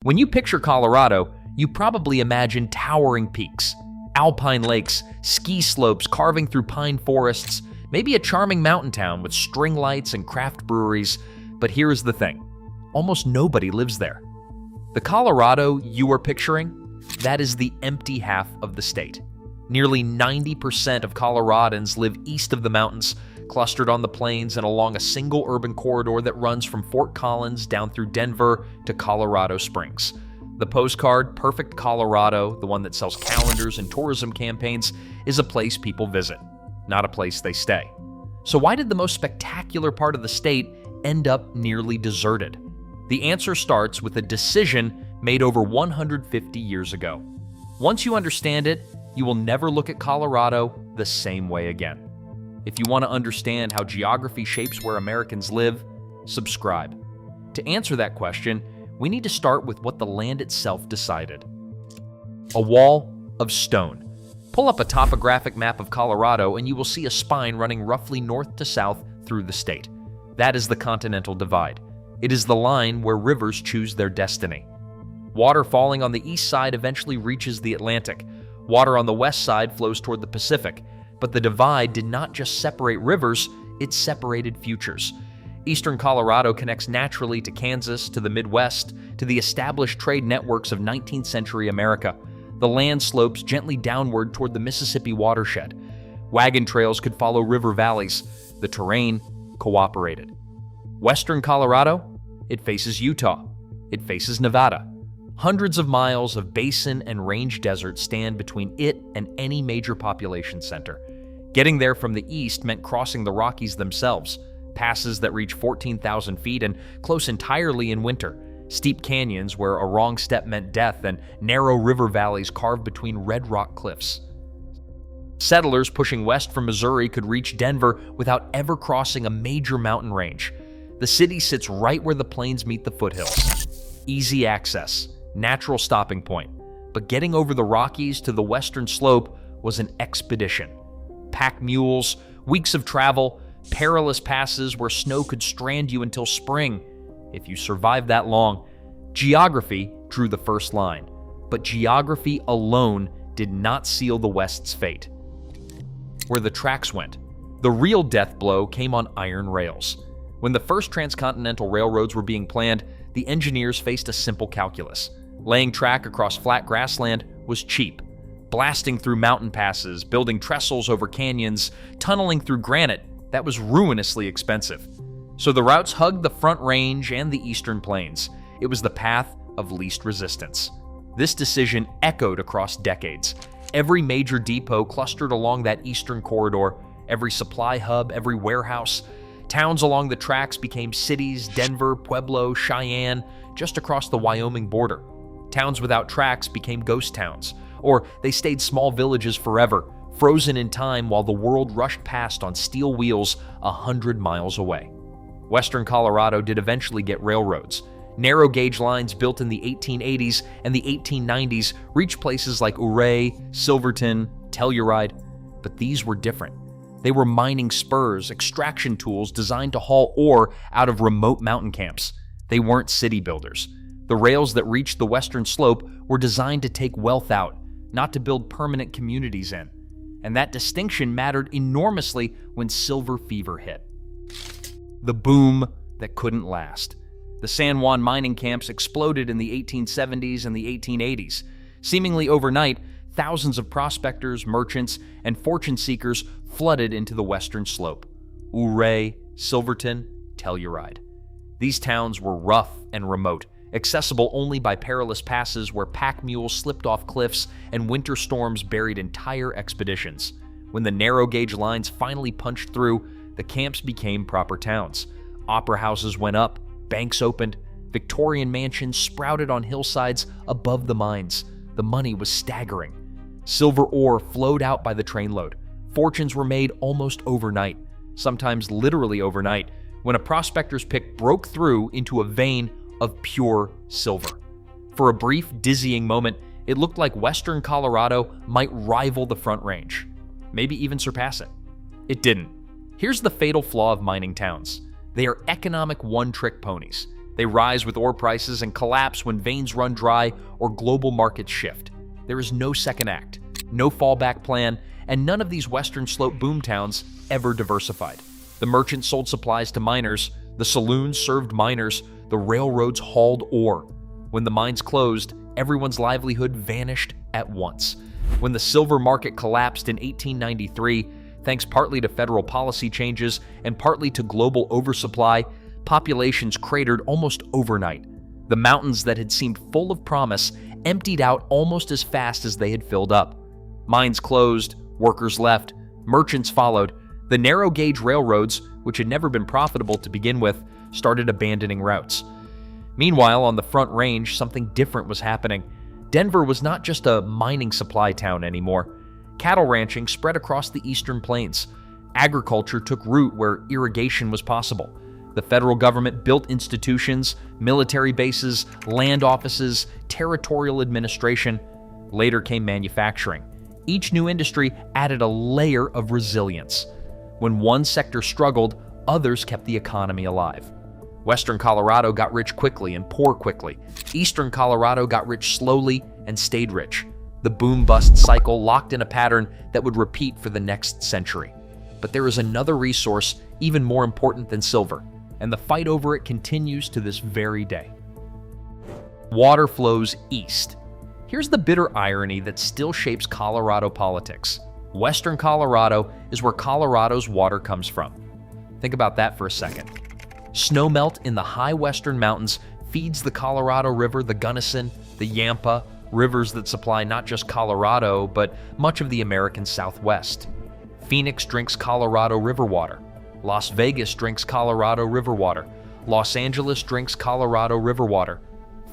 When you picture Colorado, you probably imagine towering peaks, alpine lakes, ski slopes carving through pine forests, maybe a charming mountain town with string lights and craft breweries. But here's the thing, almost nobody lives there. The Colorado you are picturing, that is the empty half of the state. Nearly 90% of Coloradans live east of the mountains, clustered on the plains and along a single urban corridor that runs from Fort Collins down through Denver to Colorado Springs. The postcard, Perfect Colorado, the one that sells calendars and tourism campaigns, is a place people visit, not a place they stay. So why did the most spectacular part of the state end up nearly deserted? The answer starts with a decision made over 150 years ago. Once you understand it, you will never look at Colorado the same way again. If you want to understand how geography shapes where Americans live, subscribe. To answer that question, we need to start with what the land itself decided. A wall of stone. Pull up a topographic map of Colorado and you will see a spine running roughly north to south through the state. That is the Continental Divide. It is the line where rivers choose their destiny. Water falling on the east side eventually reaches the Atlantic. Water on the west side flows toward the Pacific. But the divide did not just separate rivers, it separated futures. Eastern Colorado connects naturally to Kansas, to the Midwest, to the established trade networks of 19th century America. The land slopes gently downward toward the Mississippi watershed. Wagon trails could follow river valleys. The terrain cooperated. Western Colorado, it faces Utah. It faces Nevada. Hundreds of miles of basin and range desert stand between it and any major population center. Getting there from the east meant crossing the Rockies themselves, passes that reach 14,000 feet and close entirely in winter, steep canyons where a wrong step meant death, and narrow river valleys carved between red rock cliffs. Settlers pushing west from Missouri could reach Denver without ever crossing a major mountain range. The city sits right where the plains meet the foothills. Easy access, natural stopping point, but getting over the Rockies to the western slope was an expedition. Pack mules, weeks of travel, perilous passes where snow could strand you until spring. If you survived that long, geography drew the first line, but geography alone did not seal the West's fate. Where the tracks went, the real death blow came on iron rails. When the first transcontinental railroads were being planned, the engineers faced a simple calculus. Laying track across flat grassland was cheap. Blasting through mountain passes, building trestles over canyons, tunneling through granite, that was ruinously expensive. So the routes hugged the Front Range and the Eastern Plains. It was the path of least resistance. This decision echoed across decades. Every major depot clustered along that eastern corridor, every supply hub, every warehouse. Towns along the tracks became cities, Denver, Pueblo, Cheyenne, just across the Wyoming border. Towns without tracks became ghost towns, or they stayed small villages forever, frozen in time while the world rushed past on steel wheels 100 miles away. Western Colorado did eventually get railroads. Narrow gauge lines built in the 1880s and the 1890s reached places like Ouray, Silverton, Telluride, but these were different. They were mining spurs, extraction tools designed to haul ore out of remote mountain camps. They weren't city builders. The rails that reached the western slope were designed to take wealth out, not to build permanent communities in. And that distinction mattered enormously when silver fever hit. The boom that couldn't last. The San Juan mining camps exploded in the 1870s and the 1880s. Seemingly overnight, thousands of prospectors, merchants, and fortune seekers flooded into the western slope. Ouray, Silverton, Telluride. These towns were rough and remote, accessible only by perilous passes where pack mules slipped off cliffs and winter storms buried entire expeditions. When the narrow gauge lines finally punched through, the camps became proper towns. Opera houses went up, banks opened, Victorian mansions sprouted on hillsides above the mines. The money was staggering. Silver ore flowed out by the trainload. Fortunes were made almost overnight, sometimes literally overnight, when a prospector's pick broke through into a vein of pure silver. For a brief, dizzying moment, it looked like western Colorado might rival the Front Range, maybe even surpass it. It didn't. Here's the fatal flaw of mining towns. They are economic one-trick ponies. They rise with ore prices and collapse when veins run dry or global markets shift. There is no second act, no fallback plan, and none of these Western Slope boomtowns ever diversified. The merchants sold supplies to miners, the saloons served miners, the railroads hauled ore. When the mines closed, everyone's livelihood vanished at once. When the silver market collapsed in 1893, thanks partly to federal policy changes and partly to global oversupply, populations cratered almost overnight. The mountains that had seemed full of promise emptied out almost as fast as they had filled up. Mines closed, workers left, merchants followed. The narrow-gauge railroads, which had never been profitable to begin with, started abandoning routes. Meanwhile, on the Front Range, something different was happening. Denver was not just a mining supply town anymore. Cattle ranching spread across the eastern plains. Agriculture took root where irrigation was possible. The federal government built institutions, military bases, land offices, territorial administration. Later came manufacturing. Each new industry added a layer of resilience. When one sector struggled, others kept the economy alive. Western Colorado got rich quickly and poor quickly. Eastern Colorado got rich slowly and stayed rich. The boom-bust cycle locked in a pattern that would repeat for the next century. But there is another resource even more important than silver, and the fight over it continues to this very day. Water flows east. Here's the bitter irony that still shapes Colorado politics. Western Colorado is where Colorado's water comes from. Think about that for a second. Snowmelt in the high western mountains feeds the Colorado River, the Gunnison, the Yampa, rivers that supply not just Colorado, but much of the American Southwest. Phoenix drinks Colorado River water. Las Vegas drinks Colorado River water. Los Angeles drinks Colorado River water.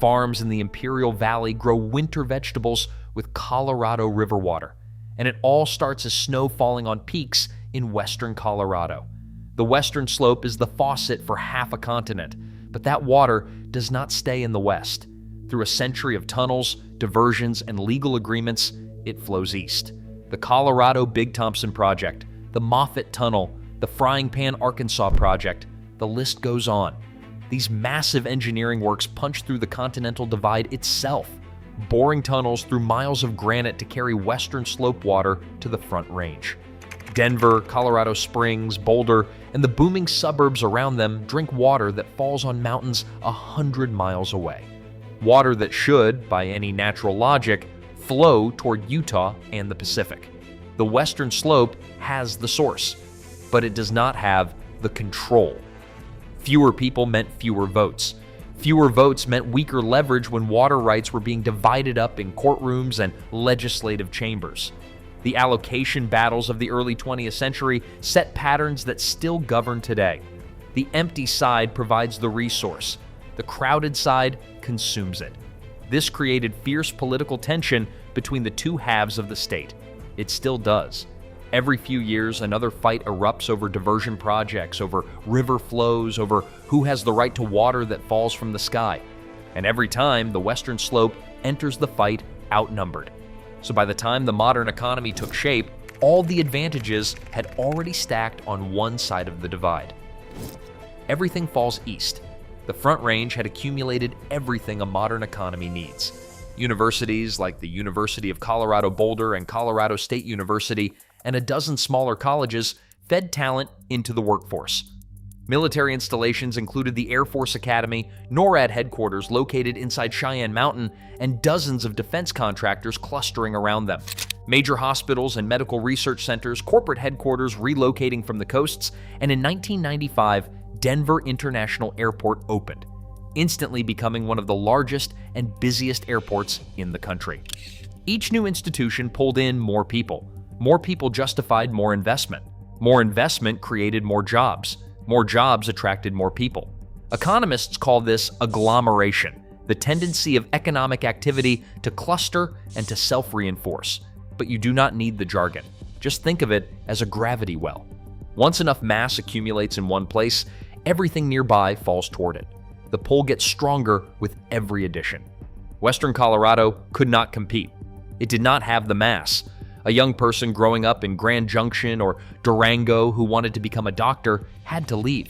Farms in the Imperial Valley grow winter vegetables with Colorado River water. And it all starts as snow falling on peaks in western Colorado. The western slope is the faucet for half a continent, but that water does not stay in the west. Through a century of tunnels, diversions, and legal agreements, it flows east. The Colorado Big Thompson Project, the Moffett Tunnel, the Frying Pan Arkansas Project, the list goes on. These massive engineering works punch through the Continental Divide itself, boring tunnels through miles of granite to carry western slope water to the Front Range. Denver, Colorado Springs, Boulder, and the booming suburbs around them drink water that falls on mountains 100 miles away. Water that should, by any natural logic, flow toward Utah and the Pacific. The western slope has the source, but it does not have the control. Fewer people meant fewer votes. Fewer votes meant weaker leverage when water rights were being divided up in courtrooms and legislative chambers. The allocation battles of the early 20th century set patterns that still govern today. The empty side provides the resource. The crowded side consumes it. This created fierce political tension between the two halves of the state. It still does. Every few years, another fight erupts over diversion projects, over river flows, over who has the right to water that falls from the sky. And every time, the western slope enters the fight outnumbered. So by the time the modern economy took shape, all the advantages had already stacked on one side of the divide. Everything falls east. The Front Range had accumulated everything a modern economy needs. Universities like the University of Colorado Boulder and Colorado State University and a dozen smaller colleges fed talent into the workforce. Military installations included the Air Force Academy, NORAD headquarters located inside Cheyenne Mountain, and dozens of defense contractors clustering around them. Major hospitals and medical research centers, corporate headquarters relocating from the coasts, and in 1995, Denver International Airport opened, instantly becoming one of the largest and busiest airports in the country. Each new institution pulled in more people. More people justified more investment. More investment created more jobs. More jobs attracted more people. Economists call this agglomeration, the tendency of economic activity to cluster and to self-reinforce. But you do not need the jargon. Just think of it as a gravity well. Once enough mass accumulates in one place, everything nearby falls toward it. The pull gets stronger with every addition. Western Colorado could not compete. It did not have the mass. A young person growing up in Grand Junction or Durango who wanted to become a doctor had to leave.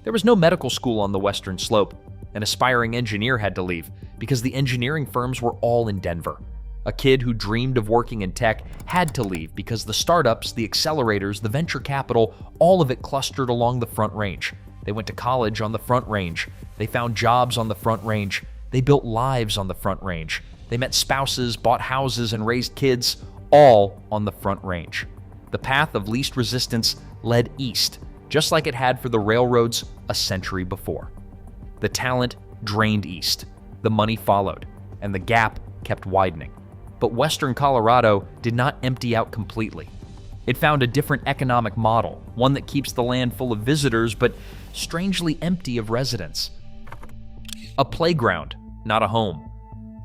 There was no medical school on the western slope, An aspiring engineer had to leave because the engineering firms were all in Denver. A kid who dreamed of working in tech had to leave because the startups, the accelerators, the venture capital, all of it clustered along the Front Range. They went to college on the Front Range. They found jobs on the Front Range. They built lives on the Front Range. They met spouses, bought houses, and raised kids, all on the Front Range. The path of least resistance led east, just like it had for the railroads a century before. The talent drained east. The money followed, and the gap kept widening. But Western Colorado did not empty out completely. It found a different economic model, one that keeps the land full of visitors but strangely empty of residents. A playground, not a home.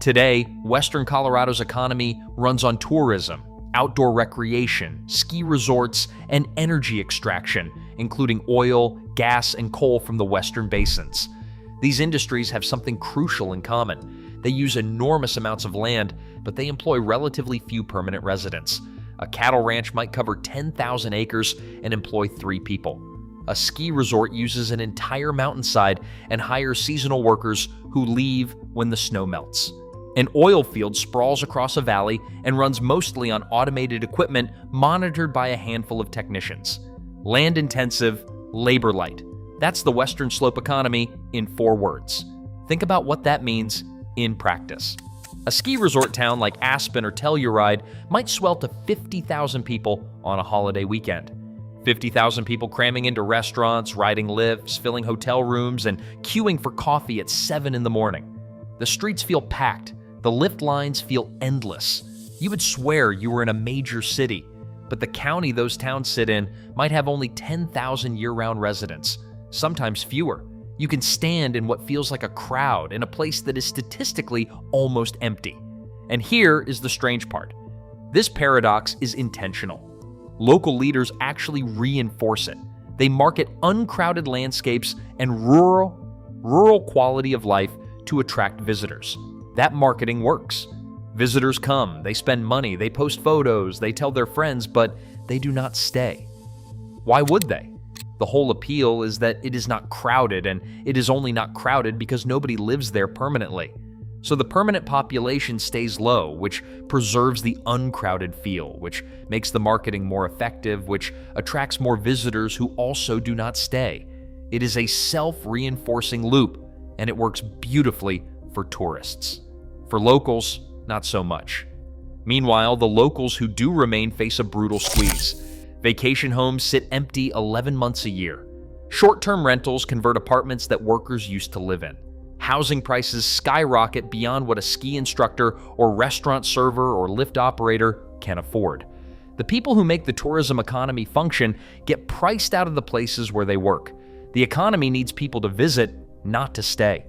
Today, Western Colorado's economy runs on tourism, outdoor recreation, ski resorts, and energy extraction, including oil, gas, and coal from the western basins. These industries have something crucial in common. They use enormous amounts of land, but they employ relatively few permanent residents. A cattle ranch might cover 10,000 acres and employ 3 people. A ski resort uses an entire mountainside and hires seasonal workers who leave when the snow melts. An oil field sprawls across a valley and runs mostly on automated equipment monitored by a handful of technicians. Land-intensive, labor-light. That's the Western Slope economy in 4 words. Think about what that means in practice. A ski resort town like Aspen or Telluride might swell to 50,000 people on a holiday weekend. 50,000 people cramming into restaurants, riding lifts, filling hotel rooms, and queuing for coffee at 7 in the morning. The streets feel packed. The lift lines feel endless. You would swear you were in a major city, but the county those towns sit in might have only 10,000 year-round residents, sometimes fewer. You can stand in what feels like a crowd in a place that is statistically almost empty. And here is the strange part. This paradox is intentional. Local leaders actually reinforce it. They market uncrowded landscapes and rural quality of life to attract visitors. That marketing works. Visitors come, they spend money, they post photos, they tell their friends, but they do not stay. Why would they? The whole appeal is that it is not crowded, and it is only not crowded because nobody lives there permanently. So the permanent population stays low, which preserves the uncrowded feel, which makes the marketing more effective, which attracts more visitors who also do not stay. It is a self-reinforcing loop, and it works beautifully for tourists. For locals, not so much. Meanwhile, the locals who do remain face a brutal squeeze. Vacation homes sit empty 11 months a year. Short-term rentals convert apartments that workers used to live in. Housing prices skyrocket beyond what a ski instructor or restaurant server or lift operator can afford. The people who make the tourism economy function get priced out of the places where they work. The economy needs people to visit, not to stay.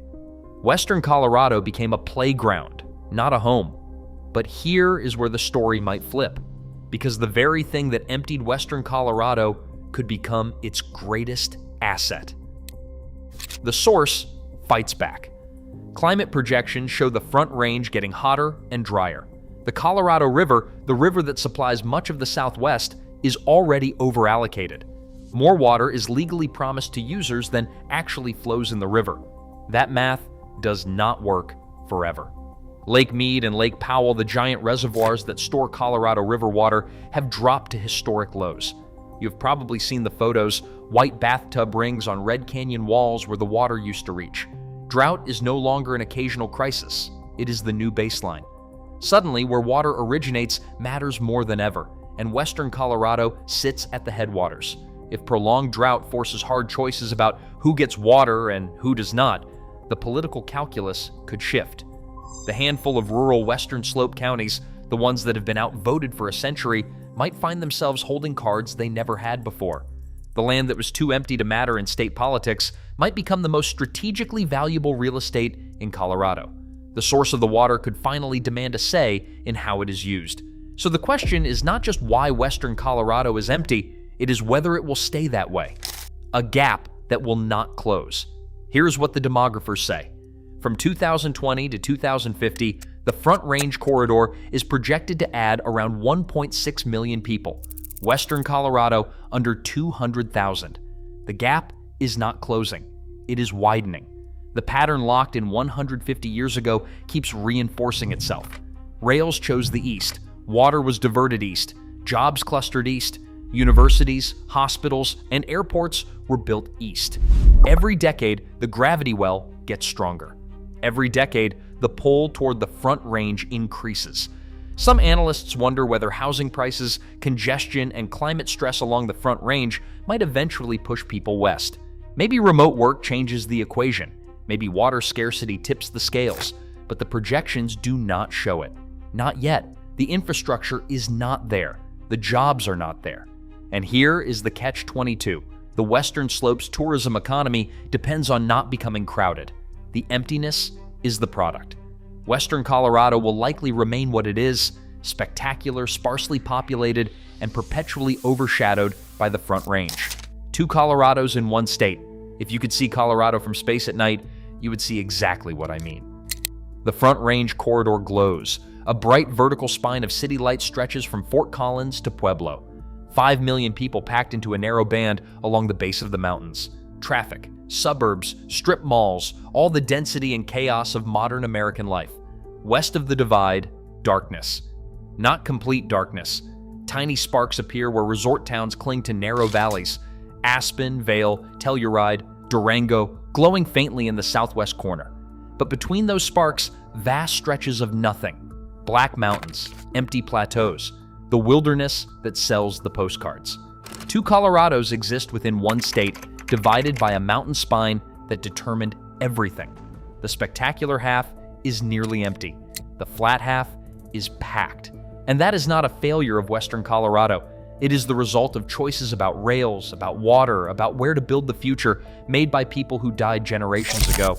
Western Colorado became a playground, not a home. But here is where the story might flip, because the very thing that emptied Western Colorado could become its greatest asset. The source fights back. Climate projections show the Front Range getting hotter and drier. The Colorado River, the river that supplies much of the Southwest, is already overallocated. More water is legally promised to users than actually flows in the river. That math does not work forever. Lake Mead and Lake Powell, the giant reservoirs that store Colorado River water, have dropped to historic lows. You've probably seen the photos, white bathtub rings on Red Canyon walls where the water used to reach. Drought is no longer an occasional crisis. It is the new baseline. Suddenly, where water originates matters more than ever, and Western Colorado sits at the headwaters. If prolonged drought forces hard choices about who gets water and who does not, the political calculus could shift. The handful of rural Western Slope counties, the ones that have been outvoted for a century, might find themselves holding cards they never had before. The land that was too empty to matter in state politics might become the most strategically valuable real estate in Colorado. The source of the water could finally demand a say in how it is used. So the question is not just why Western Colorado is empty, it is whether it will stay that way. A gap that will not close. Here's what the demographers say. From 2020 to 2050, the Front Range corridor is projected to add around 1.6 million people. Western Colorado under 200,000. The gap is not closing. It is widening. The pattern locked in 150 years ago keeps reinforcing itself. Rails chose the east, water was diverted east, jobs clustered east, universities, hospitals, and airports were built east. Every decade, the gravity well gets stronger. Every decade, the pull toward the Front Range increases. Some analysts wonder whether housing prices, congestion, and climate stress along the Front Range might eventually push people west. Maybe remote work changes the equation. Maybe water scarcity tips the scales. But the projections do not show it. Not yet. The infrastructure is not there. The jobs are not there. And here is the catch-22. The Western Slopes tourism economy depends on not becoming crowded. The emptiness is the product. Western Colorado will likely remain what it is, spectacular, sparsely populated, and perpetually overshadowed by the Front Range. 2 Colorados in one state. If you could see Colorado from space at night, you would see exactly what I mean. The Front Range corridor glows. A bright vertical spine of city lights stretches from Fort Collins to Pueblo. 5 million people packed into a narrow band along the base of the mountains. Traffic, suburbs, strip malls, all the density and chaos of modern American life. West of the Divide, darkness. Not complete darkness. Tiny sparks appear where resort towns cling to narrow valleys. Aspen, Vail, Telluride, Durango, glowing faintly in the southwest corner. But between those sparks, vast stretches of nothing. Black mountains, empty plateaus, the wilderness that sells the postcards. 2 Colorados exist within one state, divided by a mountain spine that determined everything. The spectacular half is nearly empty. The flat half is packed. And that is not a failure of Western Colorado. It is the result of choices about rails, about water, about where to build the future, made by people who died generations ago.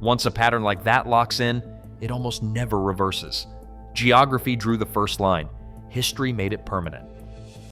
Once a pattern like that locks in, it almost never reverses. Geography drew the first line. History made it permanent.